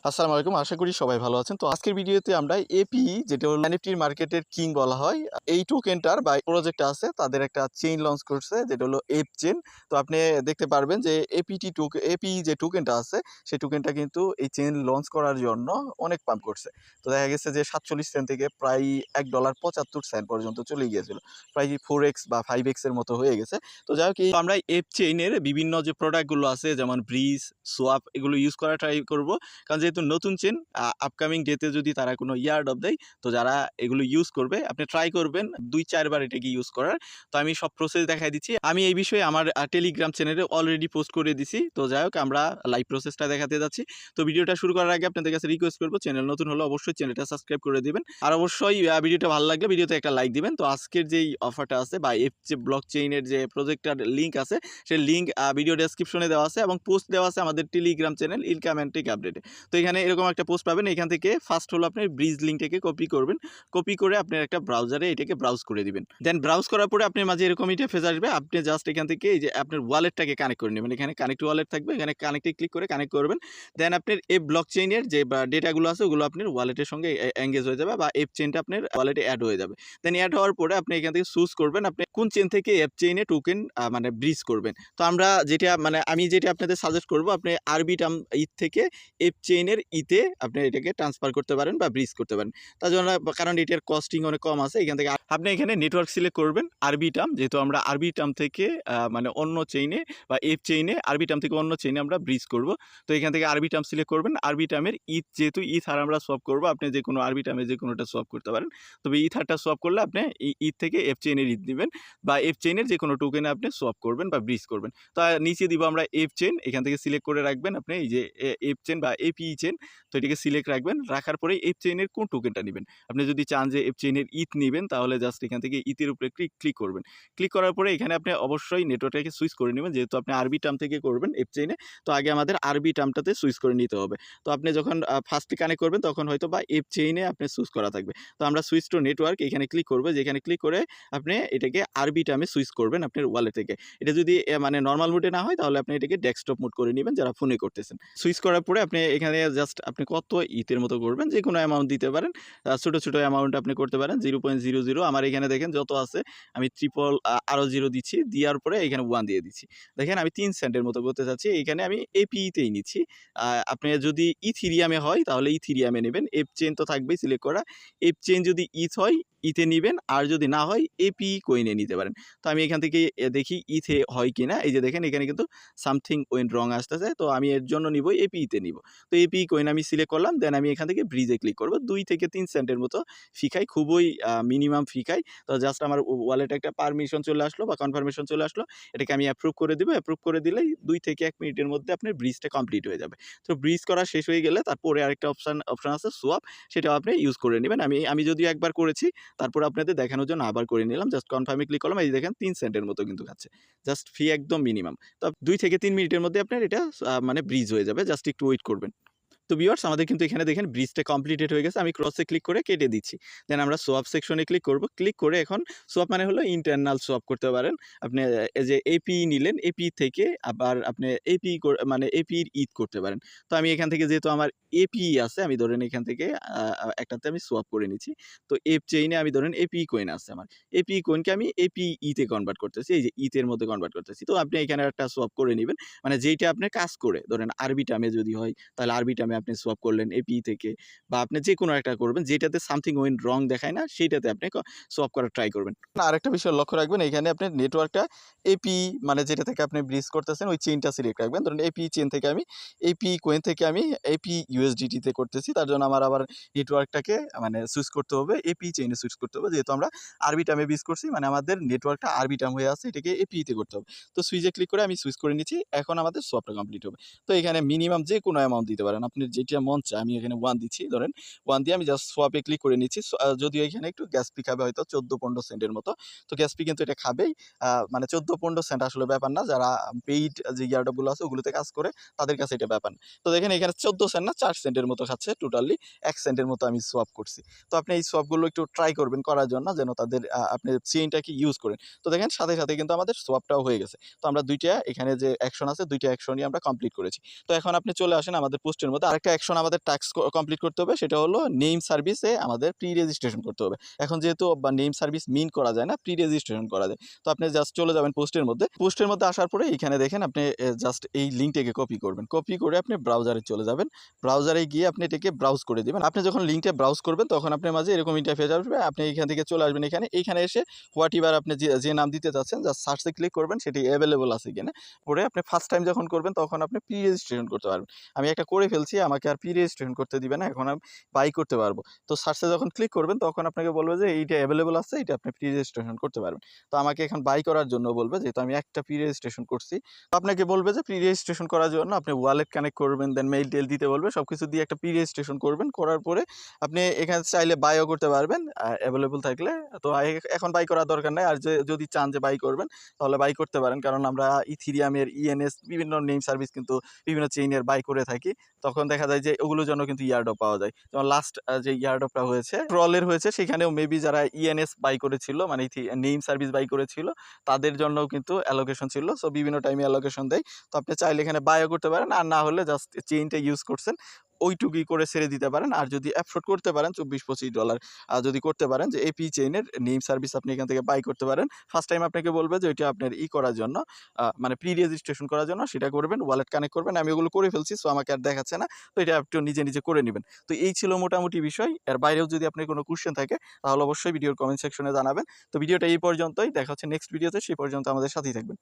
আসসালামু আলাইকুম, আশা করি সবাই ভালো আছেন। তো আজকের ভিডিওতে আমরা APE যেটা হলো এনএফটির মার্কেটের কিং বলা হয়, এই টোকেনটার বা প্রজেক্ট আছে তাদের একটা চেইন লঞ্চ করছে যেটা হলো এপ চেইন। তো আপনি দেখতে পারবেন যে APE যে টোকেনটা আছে সেই টোকেনটা কিন্তু এই চেইন লঞ্চ করার জন্য অনেক পাম্প করছে। তো দেখা গেছে যে 47 সেন্ট থেকে প্রায় $1.75 পর্যন্ত চলে গিয়েছিল, প্রায় 4x বা 5x এর মতো হয়ে গেছে। তো যাই হোক, আমরা এপ চেইনের বিভিন্ন যে প্রোডাক্টগুলো আছে যেমন ব্রিজ, সোয়াপ, এগুলো ইউজ করা ট্রাই করব। কারণ যেহেতু নতুন চেন, আপকামিং ডেতে যদি তারা কোনো ইয়ারড্রপ দেয়, তো যারা এগুলো ইউজ করবে আপনি ট্রাই করবেন 2-4 বার এটাকে ইউজ করার। তো আমি সব প্রসেস দেখাই দিচ্ছি। আমি এই বিষয়ে আমার টেলিগ্রাম চ্যানেলে অলরেডি পোস্ট করে দিছি। তো যাই হোক, আমরা লাইভ প্রসেসটা দেখাতে যাচ্ছি। তো ভিডিওটা শুরু করার আগে আপনাদের কাছে রিকোয়েস্ট করবো, চ্যানেল নতুন হলে অবশ্যই চ্যানেলটা সাবস্ক্রাইব করে দিবেন, আর অবশ্যই ভিডিওটা ভালো লাগলে ভিডিওতে একটা লাইক দিবেন। তো আজকের যেই অফারটা আছে বা যে ব্লক চেইনের যে প্রজেক্টটার লিঙ্ক আছে, সেই লিঙ্ক ভিডিও ডেসক্রিপশনে দেওয়া আছে এবং পোস্ট দেওয়া আছে আমাদের Telegram channel income and tech আপডেটে। তো এখানে এরকম একটা পোস্ট পাবেন। এখান থেকে ফার্স্ট হলো আপনি ব্রিজ লিঙ্কটাকে কপি করবেন। কপি করে আপনার একটা ব্রাউজারে এটাকে ব্রাউজ করে দিবেন। দেন ব্রাউজ করার পরে আপনার মাঝে এরকম ইন্টারফেস আসবে। আপনি জাস্ট এখান থেকে এই যে আপনার ওয়ালেটটাকে কানেক্ট করে নেবেন। এখানে কানেক্ট ওয়ালেট থাকবে, এখানে কানেক্টে ক্লিক করে কানেক্ট করবেন। দেন আপনার এই ব্লক চেইনের যে ডেটাগুলো আছে ওগুলো আপনার ওয়ালেটের সঙ্গে এঙ্গেজ হয়ে যাবে বা এপ চেইনটা আপনার ওয়ালেটে অ্যাড হয়ে যাবে। দেন অ্যাড হওয়ার পরে আপনি এখান থেকে চুজ করবেন আপনি কোন চেইন থেকে এপ চেইনে টোকেন মানে ব্রিজ করবেন। তো আমরা যেটা আমি যেটা আপনাদের সাজেস্ট করব, আপনি আরবিটাম থেকে এপ চেইনের ইতে আপনি এটাকে ট্রান্সফার করতে পারেন বা ব্রিজ করতে পারেন। তার জন্য, কারণ এটার কস্টিং অনেক কম আছে। এখান থেকে আপনি এখানে নেটওয়ার্ক সিলেক্ট করবেন আরবিটাম, যেহেতু আমরা আরবিটাম থেকে মানে অন্য চেইনে বা এপ চেইনে আরবিটাম থেকে অন্য চেইনে আমরা ব্রিজ করব। তো এখান থেকে আরবিটাম সিলেক্ট করবেন। আরবিটামের যেহেতু ইথার আমরা সোয়াপ করব, আপনি যে কোনো আরবিটামে যে কোনোটা সোয়াপ করতে পারেন। তবে ইথারটা সোয়াপ করলে আপনি ইথ থেকে এপ চেইনের ইথ নেবেন বা এপ চেইনের যে কোনো টোকেনে আপনি সোয়াপ করবেন বা ব্রিজ করবেন। তো নিচে দিব আমরা এপ চেইন, এখান থেকে সিলেক্ট করে রাখবেন আপনি এই যে এপ চেইন বা APE চেইন। তো এটাকে সিলেক্ট রাখবেন, রাখার পরে এপ চেইনের কোন টোকেনটা নেবেন। আপনি যদি চান যে এপ চেইনের ইথ নেবেন, তাহলে জাস্ট এখান থেকে ইথের উপরে ক্লিক করবেন। ক্লিক করার পরে এখানে আপনি অবশ্যই নেটওয়ার্কটাকে সুইচ করে নেবেন, যেহেতু আপনি আরবি টার্ম থেকে করবেন এপ চেইনে। তো আগে আমাদের আরবি টার্মটাতে সুইচ করে নিতে হবে। তো আপনি যখন ফার্স্টে কানেক্ট করবেন তখন হয়তো বা এপ চেইনে আপনি সুইচ করা থাকবে। তো আমরা সুইচ টু নেটওয়ার্ক এখানে ক্লিক করবো, যেখানে ক্লিক করে আপনি এটাকে আরবি টার্মে সুইচ করবেন আপনার ওয়ালেট থেকে। এটা যদি মানে নর্মাল মোডে না হয়, তাহলে আপনি এটাকে ডেস্কটপ মোড করে নেবেন যারা ফোনে করতেছেন। সুইচ করার পরে আপনি এখানে জাস্ট আপনি কত ইথের মতো করবেন, যে কোনো অ্যামাউন্ট দিতে পারেন। ছোট ছোট অ্যামাউন্ট আপনি করতে পারেন 0.00। আমার এখানে দেখেন যত আছে, আমি ট্রিপল আরও 0 দিচ্ছি, দেওয়ার পরে এখানে 1 দিয়ে দিচ্ছি। দেখেন আমি 3 সেন্টের মতো করতে চাচ্ছি। এখানে আমি APE-তেই নিচ্ছি। আপনি যদি ইথিরিয়ামে হয় তাহলে ইথিরিয়ামে নেবেন। এপ চেইন তো থাকবেই সিলেক্ট করা। এপ চেইন যদি ইথ হয় ইথে নিবেন, আর যদি না হয় APE কয়েনে নিতে পারেন। তো আমি এখান থেকে দেখি ইথে হয় কিনা। এই যে দেখেন এখানে কিন্তু সামথিং ওয়েন্ট রং আসতেছে। তো আমি এর জন্য নিব APE-তে নিব। তো APE কয়েন আমি সিলেক্ট করলাম। দেন আমি এখান থেকে ব্রিজে ক্লিক করব। 2 থেকে 3 সেন্টের মতো ফি খাই, খুবই মিনিমাম ফি খাই। তো জাস্ট আমার ওয়ালেটে একটা পারমিশন চলে আসলো বা কনফার্মেশন চলে আসলো। এটাকে আমি অ্যাপ্রুভ করে দিব। অ্যাপ্রুভ করে দিলেই 2 থেকে 1 মিনিটের মধ্যে আপনার ব্রিজটা কমপ্লিট হয়ে যাবে। তো ব্রিজ করা শেষ হয়ে গেলে তারপরে আরেকটা অপশন আছে সোয়াপ, সেটাও আপনি ইউজ করে নেবেন। আমি যদিও একবার করেছি, তারপর আপনাদের দেখানোর জন্য আবার করে নিলাম। জাস্ট কনফার্মে ক্লিক করলাম। এই দেখেন 3 সেন্টের মতো কিন্তু খাচ্ছে। জাস্ট ফি একদম মিনিমাম। তো 2 থেকে 3 মিনিটের মধ্যে আপনার এটা মানে ব্রিজ হয়ে যাবে। জাস্ট একটু ওয়েট করবেন। তো ভিউয়ার্স, আমাদের কিন্তু এখানে দেখেন ব্রিজটা কমপ্লিটেড হয়ে গেছে। আমি ক্রসে ক্লিক করে কেটে দিচ্ছি। দেন আমরা সোয়াপ সেকশনে ক্লিক করব। ক্লিক করে এখন সোয়াপ মানে হলো ইন্টারনাল সোয়াপ করতে পারেন। আপনি এই যে APE নিলেন, APE থেকে আবার আপনি APE মানে APE-র ইথ করতে পারেন। তো আমি এখান থেকে যেহেতু আমার APE আছে, আমি ধরেন এখান থেকে একটাতে আমি সোয়াপ করে নিচ্ছি। তো এপ চেইনে আমি ধরেন APE কয়েন আছে আমার। APE কয়েনকে আমি APE-তে কনভার্ট করতেছি। এই যে ইথের মধ্যে কনভার্ট করতেছি। তো আপনি এখানে একটা সোয়াপ করে নিবেন। মানে যেইটা আপনার কাজ করে, ধরেন আরবি টার্মে যদি হয় তাহলে আরবি টার্মে আপনি সোয়াপ করলেন APE থেকে, বা আপনি যে কোনো একটা করবেন যেটাতে সামথিং ওয়েন্ট রং দেখায় না, সেইটাতে আপনি সোয়াপ করার ট্রাই করবেন। আরেকটা বিষয় লক্ষ্য রাখবেন, এখানে আপনার নেটওয়ার্কটা APE মানে যেটা থেকে আপনি ব্রিজ করতেছেন ওই চেইনটা সিলেক্ট রাখবেন। ধরুন APE চেইন থেকে আমি APE কয়েন থেকে আমি APE USDT-তে করতেছি। তার জন্য আমার আবার নেটওয়ার্কটাকে মানে সুইচ করতে হবে, APE চেইনে সুইচ করতে হবে। যেহেতু আমরা আরবি টার্মে ব্রিজ করছি, মানে আমাদের নেটওয়ার্কটা আরবি টার্ম হয়ে আছে, এটাকে APE-তে করতে হবে। তো সুইচে ক্লিক করে আমি সুইচ করে নিচ্ছি। এখন আমাদের সোয়াপটা কমপ্লিট হবে। তো এখানে মিনিমাম যে কোনো অ্যামাউন্ট দিতে পারেন। আপনার যেটা মন চায়, আমি এখানে 1 দিচ্ছি। ধরেন 1 দিয়ে আমি জাস্ট সোয়াপে ক্লিক করে নিচ্ছি। যদিও এখানে একটু গ্যাস ফি খাবে হয়তো 14-15 সেন্টের মতো। তো গ্যাস ফি কিন্তু এটা খাবেই। মানে 14-15 সেন্ট আসলে ব্যাপার না। যারা পেইড যে ইয়ারডপগুলো আছে ওগুলোতে কাজ করে, তাদের কাছে এটা ব্যাপার না। তো দেখেন এখানে 14 সেন্ট না 4 সেন্টের মতো খাচ্ছে টোটালি। 1 সেন্টের মতো আমি সোয়াপ করছি। তো আপনি এই সোয়াপগুলো একটু ট্রাই করবেন করার জন্য, যেন তাদের আপনি চেইনটাকে ইউজ করেন। তো দেখেন সাথে সাথে কিন্তু আমাদের সোয়াপটাও হয়ে গেছে। তো আমরা 2টা এখানে যে অ্যাকশন আছে 2টা অ্যাকশনই আমরা কমপ্লিট করেছি। তো এখন আপনি চলে আসেন আমাদের পোস্টের মধ্যে। আরেকটা অ্যাকশন আমাদের টাস্ক কমপ্লিট করতে হবে, সেটা হলো নেম সার্ভিসে আমাদের প্রি রেজিস্ট্রেশন করতে হবে। এখন যেহেতু নেম সার্ভিস মিন করা যায় না, প্রি রেজিস্ট্রেশন করা যায়। তো আপনি জাস্ট চলে যাবেন পোস্টের মধ্যে আসার পরে এখানে দেখেন আপনি জাস্ট এই লিঙ্কটাকে কপি করবেন, কপি করে আপনি ব্রাউজারে চলে যাবেন। ব্রাউজারে গিয়ে আপনি এটাকে ব্রাউজ করে দিবেন। আপনি যখন লিঙ্কটা ব্রাউজ করবেন তখন আপনার মাঝে এরকম ইন্টারফেস আসবে। আপনি এখান থেকে চলে আসবেন এইখানে এসে হোয়াট এভার আপনি যে নাম দিতে চাচ্ছেন জাস্ট সার্চে ক্লিক করবেন, সেটি অ্যাভেলেবল আছে কিনা। পরে আপনি ফার্স্ট টাইম যখন করবেন তখন আপনি প্রি রেজিস্ট্রেশন করতে পারবেন। আমি একটা করে ফেলছি, আমাকে আর প্রি রেজিস্ট্রেশন করতে দিবে না, এখন আমি বাই করতে পারবো। তো সার্চে যখন ক্লিক করবেন তখন আপনাকে বলবে যে এইটা অ্যাভেলেবল আছে, এটা আপনি প্রি রেজিস্ট্রেশন করতে পারবেন। তো আমাকে এখন বাই করার জন্য বলবে, যেহেতু আমি একটা প্রি রেজিস্ট্রেশন করছি। তো আপনাকে বলবে যে প্রি রেজিস্ট্রেশন করার জন্য আপনি ওয়ালেট কানেক্ট করবেন, দেন মেইল টেল দিতে বলবে, সবকিছু দিয়ে একটা প্রি রেজিস্ট্রেশন করবেন। করার পরে আপনি এখানে চাইলে বাইও করতে পারবেন অ্যাভেলেবল থাকলে। তো এখন বাই করার দরকার নাই। আর যদি চান যে বাই করবেন তাহলে বাই করতে পারেন, কারণ আমরা ইথিরিয়ামের ইএনএস বিভিন্ন নেম সার্ভিস কিন্তু বিভিন্ন চেইনের বাই করে থাকি। তখন দেখা যায় যে ওগুলোর জন্য কিন্তু ইয়ারড্রপ পাওয়া যায়। যেমন লাস্ট যে ইয়ারড্রপটা হয়েছে ট্রলের হয়েছে, সেখানেও মেবি যারা ইএনএস বাই করেছিল, মানে নেম সার্ভিস বাই করেছিল, তাদের জন্যও কিন্তু অ্যালোকেশন ছিল। সো বিভিন্ন টাইমে অ্যালোকেশন দেয়। তো আপনি চাইলে এখানে বাইও করতে পারেন, আর না হলে জাস্ট চেইনটা ইউজ করছেন ওইটুকুই করে ছেড়ে দিতে পারেন। আর যদি অ্যাফোর্ড করতে পারেন $24-25 যদি করতে পারেন যে এপি চেইনের নেম সার্ভিস আপনি এখান থেকে বাই করতে পারেন। ফার্স্ট টাইম আপনাকে বলবে যে ওইটা আপনার করার জন্য, মানে প্রি রেজিস্ট্রেশন করার জন্য সেটা করবেন, ওয়ালেট কানেক্ট করবেন। আমি ওগুলো করে ফেলছি, সো আমাকে আর দেখাচ্ছে না। তো এটা একটু নিজে করে নেবেন। তো এই ছিল মোটামুটি বিষয়। এর বাইরেও যদি আপনার কোনো কোয়েশ্চেন থাকে তাহলে অবশ্যই ভিডিওর কমেন্ট সেকশনে জানাবেন। তো ভিডিওটা এই পর্যন্তই, দেখা হচ্ছে নেক্সট ভিডিওতে। সেই পর্যন্ত আমাদের সাথেই থাকবেন।